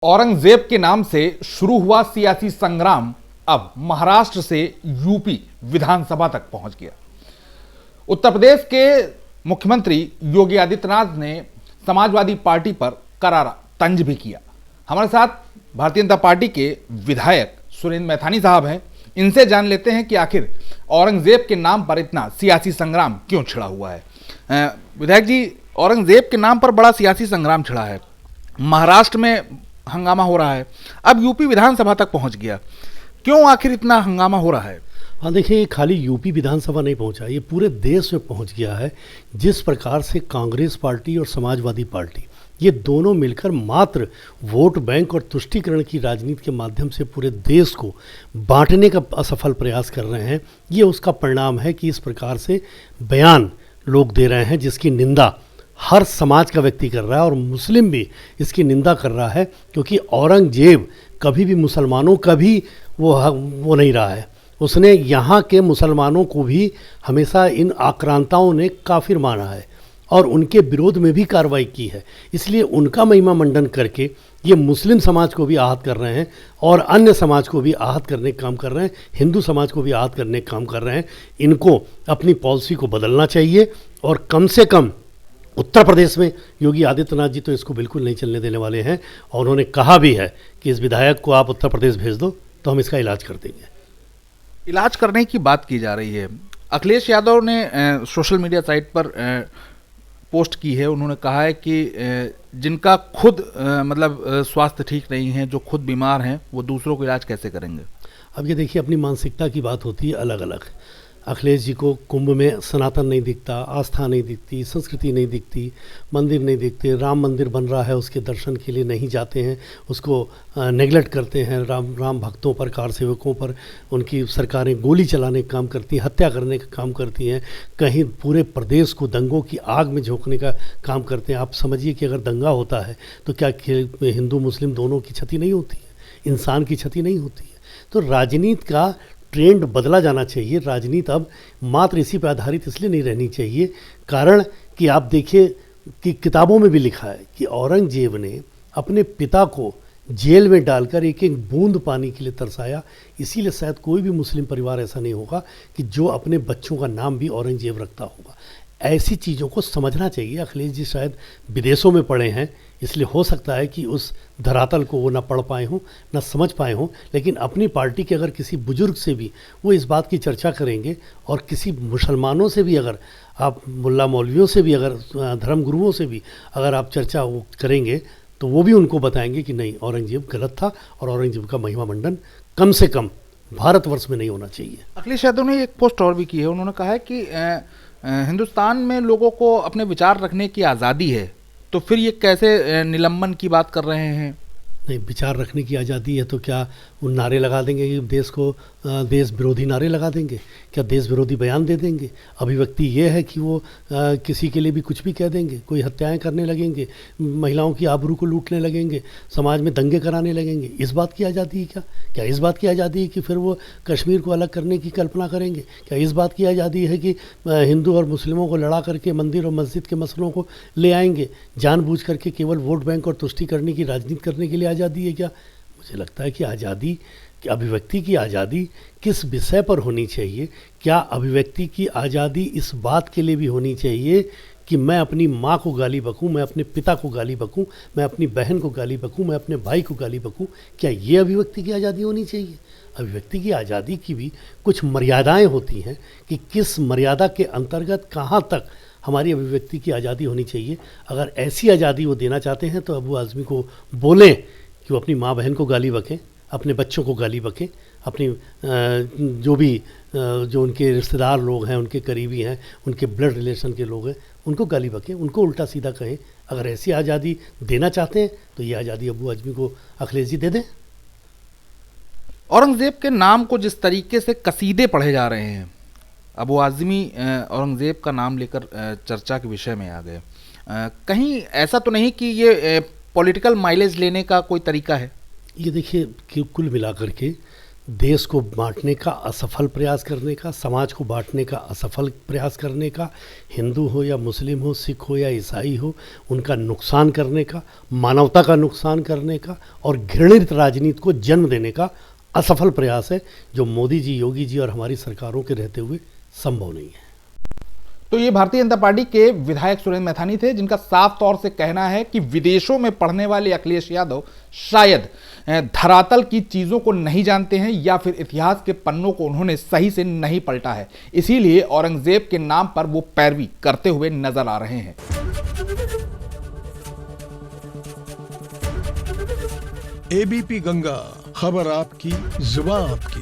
औरंगजेब के नाम से शुरू हुआ सियासी संग्राम अब महाराष्ट्र से यूपी विधानसभा तक पहुंच गया। उत्तर प्रदेश के मुख्यमंत्री योगी आदित्यनाथ ने समाजवादी पार्टी पर करारा तंज भी किया। हमारे साथ भारतीय जनता पार्टी के विधायक सुरेंद्र मैथानी साहब हैं। इनसे जान लेते हैं कि आखिर औरंगजेब के नाम पर इतना सियासी संग्राम क्यों छिड़ा हुआ है। विधायक जी, औरंगजेब के नाम पर बड़ा सियासी संग्राम छिड़ा है, महाराष्ट्र में हंगामा हो रहा है, अब यूपी विधानसभा तक पहुंच गया, क्यों आखिर इतना हंगामा हो रहा है? हाँ, देखिए, खाली यूपी विधानसभा नहीं पहुंचा, ये पूरे देश में पहुंच गया है। जिस प्रकार से कांग्रेस पार्टी और समाजवादी पार्टी ये दोनों मिलकर मात्र वोट बैंक और तुष्टीकरण की राजनीति के माध्यम से पूरे देश को बांटने का असफल प्रयास कर रहे हैं, ये उसका परिणाम है कि इस प्रकार से बयान लोग दे रहे हैं जिसकी निंदा हर समाज का व्यक्ति कर रहा है और मुस्लिम भी इसकी निंदा कर रहा है, क्योंकि औरंगजेब कभी भी मुसलमानों का भी वो नहीं रहा है। उसने यहाँ के मुसलमानों को भी हमेशा इन आक्रांताओं ने काफिर माना है और उनके विरोध में भी कार्रवाई की है। इसलिए उनका महिमा मंडन करके ये मुस्लिम समाज को भी आहत कर रहे हैं और अन्य समाज को भी आहत करने का काम कर रहे हैं, हिंदू समाज को भी आहत करने का काम कर रहे हैं। इनको अपनी पॉलिसी को बदलना चाहिए और कम से कम उत्तर प्रदेश में योगी आदित्यनाथ जी तो इसको बिल्कुल नहीं चलने देने वाले हैं और उन्होंने कहा भी है कि इस विधायक को आप उत्तर प्रदेश भेज दो तो हम इसका इलाज कर देंगे। इलाज करने की बात की जा रही है। अखिलेश यादव ने सोशल मीडिया साइट पर पोस्ट की है। उन्होंने कहा है कि जिनका खुद स्वास्थ्य ठीक नहीं है, जो खुद बीमार हैं, वो दूसरों को इलाज कैसे करेंगे? अब ये देखिए, अपनी मानसिकता की बात होती है अलग अलग। अखिलेश जी को कुंभ में सनातन नहीं दिखता, आस्था नहीं दिखती, संस्कृति नहीं दिखती, मंदिर नहीं दिखते, राम मंदिर बन रहा है उसके दर्शन के लिए नहीं जाते हैं, उसको नेगलेक्ट करते हैं। राम भक्तों पर, कार सेवकों पर उनकी सरकारें गोली चलाने का काम करती हैं, हत्या करने का काम करती हैं, कहीं पूरे प्रदेश को दंगों की आग में झोंकने का काम करते हैं। आप समझिए कि अगर दंगा होता है तो क्या हिंदू मुस्लिम दोनों की क्षति नहीं होती है, इंसान की क्षति नहीं होती है? तो राजनीति का ट्रेंड बदला जाना चाहिए। राजनीति अब मात्र इसी पर आधारित इसलिए नहीं रहनी चाहिए, कारण कि आप देखिए कि किताबों में भी लिखा है कि औरंगजेब ने अपने पिता को जेल में डालकर एक एक बूंद पानी के लिए तरसाया। इसीलिए शायद कोई भी मुस्लिम परिवार ऐसा नहीं होगा कि जो अपने बच्चों का नाम भी औरंगजेब रखता होगा। ऐसी चीज़ों को समझना चाहिए। अखिलेश जी शायद विदेशों में पढ़े हैं, इसलिए हो सकता है कि उस धरातल को वो ना पढ़ पाए हों, ना समझ पाए हों, लेकिन अपनी पार्टी के अगर किसी बुजुर्ग से भी वो इस बात की चर्चा करेंगे और किसी मुसलमानों से भी, अगर आप मुल्ला मौलवियों से भी, अगर धर्म गुरुओं से भी अगर आप चर्चा वो करेंगे तो वो भी उनको बताएंगे कि नहीं, औरंगजेब गलत था और औरंगजेब का महिमा मंडन कम से कम भारतवर्ष में नहीं होना चाहिए। अखिलेश यादव ने एक पोस्ट और भी की है। उन्होंने कहा है कि हिंदुस्तान में लोगों को अपने विचार रखने की आज़ादी है, तो फिर ये कैसे निलंबन की बात कर रहे हैं? नहीं, विचार रखने की आज़ादी है तो क्या उन नारे लगा देंगे कि देश विरोधी नारे लगा देंगे? क्या देश विरोधी बयान दे देंगे? अभिव्यक्ति ये है कि वो किसी के लिए भी कुछ भी कह देंगे, कोई हत्याएं करने लगेंगे, महिलाओं की आबरू को लूटने लगेंगे, समाज में दंगे कराने लगेंगे। इस बात की आज़ादी है क्या? क्या इस बात की आज़ादी है कि फिर वो कश्मीर को अलग करने की कल्पना करेंगे? क्या इस बात की आज़ादी है कि हिंदू और मुस्लिमों को लड़ा करके मंदिर और मस्जिद के मसलों को ले आएंगे? जानबूझ करके केवल वोट बैंक और तुष्टी करने की राजनीति करने के लिए आज़ादी है क्या? मुझे लगता है कि आज़ादी, कि अभिव्यक्ति की आज़ादी किस विषय पर होनी चाहिए? क्या अभिव्यक्ति की आज़ादी इस बात के लिए भी होनी चाहिए कि मैं अपनी माँ को गाली बकूँ, मैं अपने पिता को गाली बकूँ, मैं अपनी बहन को गाली बकूँ, मैं अपने भाई को गाली बकूँ? क्या ये अभिव्यक्ति की आज़ादी होनी चाहिए? अभिव्यक्ति की आज़ादी की भी कुछ मर्यादाएं होती हैं कि किस मर्यादा के अंतर्गत कहाँ तक हमारी अभिव्यक्ति की आज़ादी होनी चाहिए। अगर ऐसी आज़ादी वो देना चाहते हैं तो अबू आज़मी को बोलें कि वो अपनी माँ बहन को गाली बकें, अपने बच्चों को गाली बकें, अपनी जो उनके रिश्तेदार लोग हैं, उनके करीबी हैं, उनके ब्लड रिलेशन के लोग हैं, उनको गाली बकें, उनको उल्टा सीधा कहें। अगर ऐसी आज़ादी देना चाहते हैं तो ये आज़ादी अबू आज़मी को अखिलेश जी दे दें। औरंगजेब के नाम को जिस तरीके से कसीदे पढ़े जा रहे हैं, अबू आज़मी औरंगजेब का नाम लेकर चर्चा के विषय में आ गए, कहीं ऐसा तो नहीं कि ये पॉलिटिकल माइलेज लेने का कोई तरीका है? ये देखिए कि कुल मिलाकर के देश को बांटने का असफल प्रयास करने का, समाज को बांटने का असफल प्रयास करने का, हिंदू हो या मुस्लिम हो, सिख हो या ईसाई हो, उनका नुकसान करने का, मानवता का नुकसान करने का और घृणित राजनीति को जन्म देने का असफल प्रयास है, जो मोदी जी, योगी जी और हमारी सरकारों के रहते हुए संभव नहीं है। तो ये भारतीय जनता पार्टी के विधायक सुरेंद्र मैथानी थे, जिनका साफ तौर से कहना है कि विदेशों में पढ़ने वाले अखिलेश यादव शायद धरातल की चीजों को नहीं जानते हैं या फिर इतिहास के पन्नों को उन्होंने सही से नहीं पलटा है, इसीलिए औरंगजेब के नाम पर वो पैरवी करते हुए नजर आ रहे हैं। एबीपी गंगा, खबर आपकी, जुबान आपकी।